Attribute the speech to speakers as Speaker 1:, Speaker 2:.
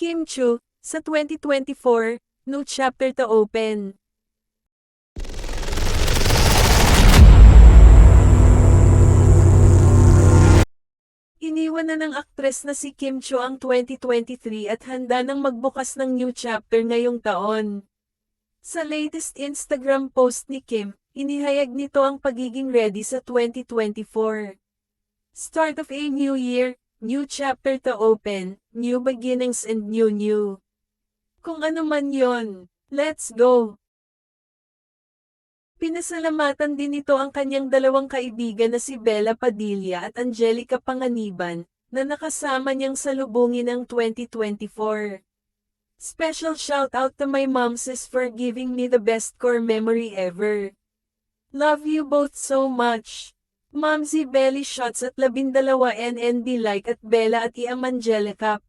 Speaker 1: Kim Chiu, sa 2024, new chapter to open. Iniwan na ng aktres na si Kim Chiu ang 2023 at handa nang magbukas ng new chapter ngayong taon. Sa latest Instagram post ni Kim, inihayag nito ang pagiging ready sa 2024. Start of a new year, new chapter to open, new beginnings and new. Kung ano man yon, let's go! Pinasalamatan din nito ang kanyang dalawang kaibigan na si Bella Padilla at Angelica Panganiban, na nakasama niyang salubungin ang 2024. Special shout out to my momses for giving me the best core memory ever. Love you both so much. Momsy Belly shots at 12 NNB like at Bella at Iam Angelica.